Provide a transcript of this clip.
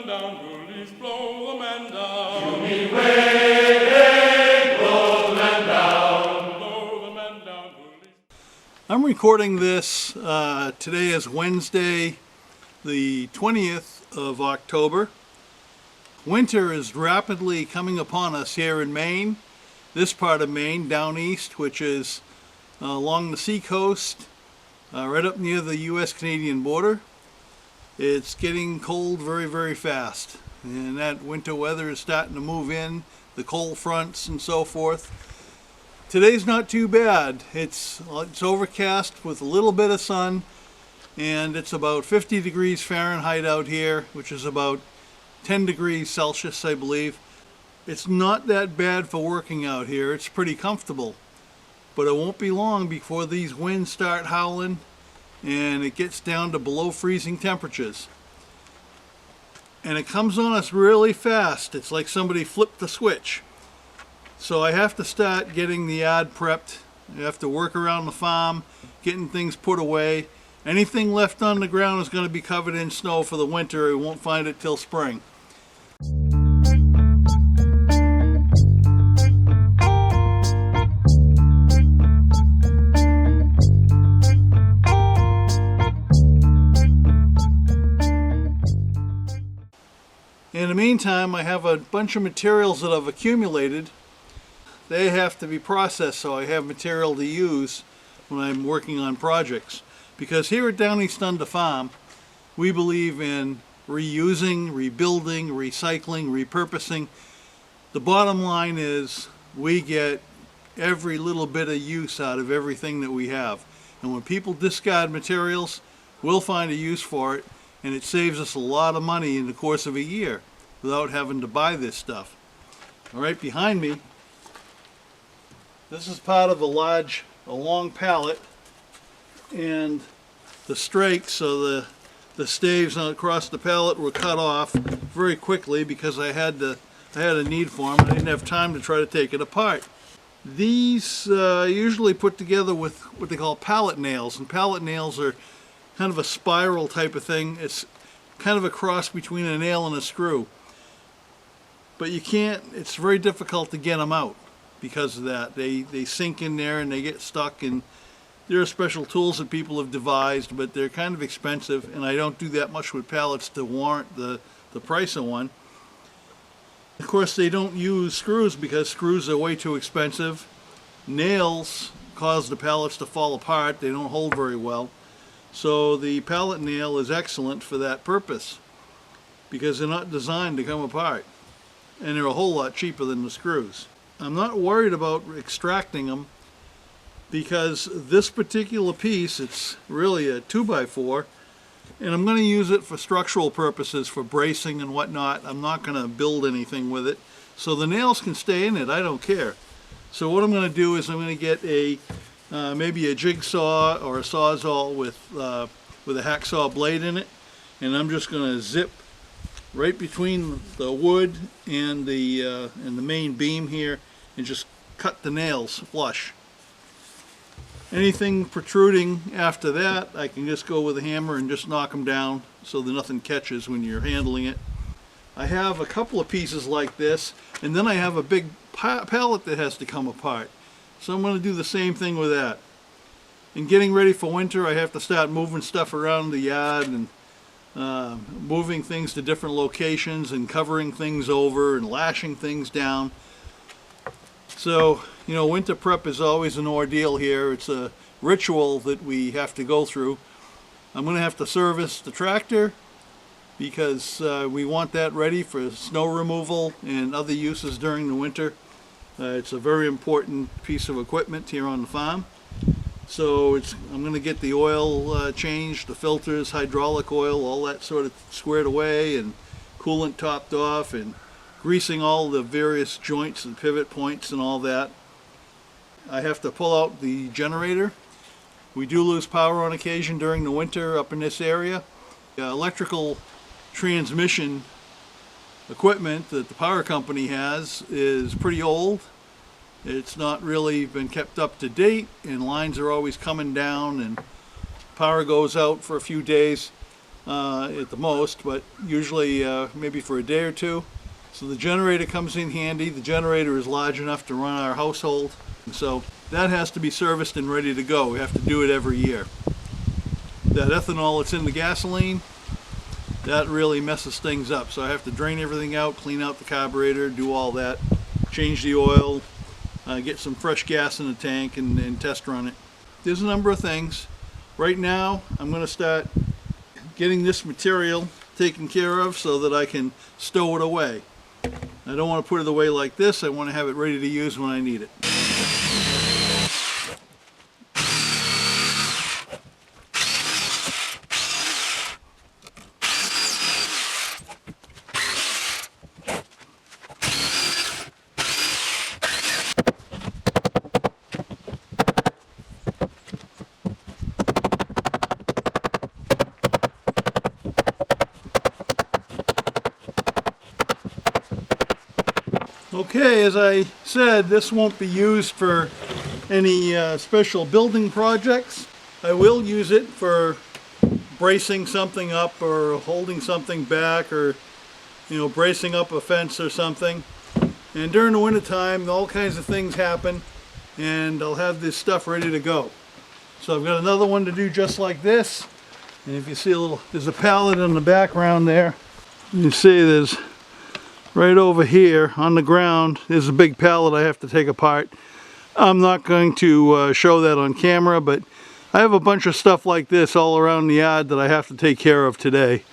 men down, bullies, blow the men down. You mean way, blow the men down. Blow the men down, bullies. I'm recording this, today is Wednesday, the 20th of October. Winter is rapidly coming upon us here in Maine, this part of Maine, Downeast, which is along the seacoast, right up near the U.S.-Canadian border. It's getting cold very, very fast, and that winter weather is starting to move in, the cold fronts and so forth. Today's not too bad. It's overcast with a little bit of sun, and it's about 50 degrees Fahrenheit out here, which is about 10 degrees Celsius, I believe. It's not that bad for working out here. It's pretty comfortable, but it won't be long before these winds start howling and it gets down to below freezing temperatures. And it comes on us really fast. It's like somebody flipped the switch. So I have to start getting the yard prepped. I have to work around the farm, getting things put away. Anything left on the ground is going to be covered in snow for the winter. We won't find it till spring. In the meantime, I have a bunch of materials that I've accumulated. They have to be processed so I have material to use when I'm working on projects. Because here at Downeast on the farm, we believe in reusing, rebuilding, recycling, repurposing. The bottom line is we get every little bit of use out of everything that we have. And when people discard materials, we'll find a use for it, and it saves us a lot of money in the course of a year without having to buy this stuff. All right, behind me, this is part of a long pallet, and the strakes, so the staves across the pallet were cut off very quickly because I had a need for them. I didn't have time to try to take it apart. These usually put together with what they call pallet nails, and pallet nails are kind of a spiral type of thing. It's kind of a cross between a nail and a screw. But you can't, it's very difficult to get them out because of that. They sink in there and they get stuck, and there are special tools that people have devised, but they're kind of expensive, and I don't do that much with pallets to warrant the price of one. Of course, they don't use screws because screws are way too expensive. Nails cause the pallets to fall apart. They don't hold very well. So the pallet nail is excellent for that purpose because they're not designed to come apart, and they're a whole lot cheaper than the screws. I'm not worried about extracting them because this particular piece, it's really a 2x4, and I'm going to use it for structural purposes, for bracing and whatnot. I'm not going to build anything with it, so the nails can stay in it. I don't care. So what I'm going to do is I'm going to get maybe a jigsaw or a sawzall with a hacksaw blade in it, and I'm just going to zip right between the wood and the main beam here and just cut the nails flush. Anything protruding after that, I can just go with a hammer and just knock them down so that nothing catches when you're handling it. I have a couple of pieces like this, and then I have a big pallet that has to come apart. So I'm going to do the same thing with that. In getting ready for winter, I have to start moving stuff around the yard and moving things to different locations and covering things over and lashing things down. So, you know, winter prep is always an ordeal here. It's a ritual that we have to go through. I'm going to have to service the tractor because we want that ready for snow removal and other uses during the winter. It's a very important piece of equipment here on the farm. So I'm going to get the oil changed, the filters, hydraulic oil, all that sort of squared away, and coolant topped off, and greasing all the various joints and pivot points and all that. I have to pull out the generator. We do lose power on occasion during the winter up in this area. Electrical transmission equipment that the power company has is pretty old. It's not really been kept up to date, and lines are always coming down and power goes out for a few days. at the most, but usually maybe for a day or two. So the generator comes in handy. The generator is large enough to run our household. So that has to be serviced and ready to go. We have to do it every year. That ethanol that's in the gasoline, that really messes things up. So I have to drain everything out, clean out the carburetor, do all that, change the oil, get some fresh gas in the tank and test run it. There's a number of things. Right now, I'm going to start getting this material taken care of so that I can stow it away. I don't want to put it away like this. I want to have it ready to use when I need it. Okay, as I said, this won't be used for any special building projects. I will use it for bracing something up or holding something back, or bracing up a fence or something. And during the winter time, all kinds of things happen, and I'll have this stuff ready to go. So I've got another one to do just like this. And if you see there's a pallet in the background there. You see there's right over here on the ground is a big pallet I have to take apart. I'm not going to show that on camera, but I have a bunch of stuff like this all around the yard that I have to take care of today.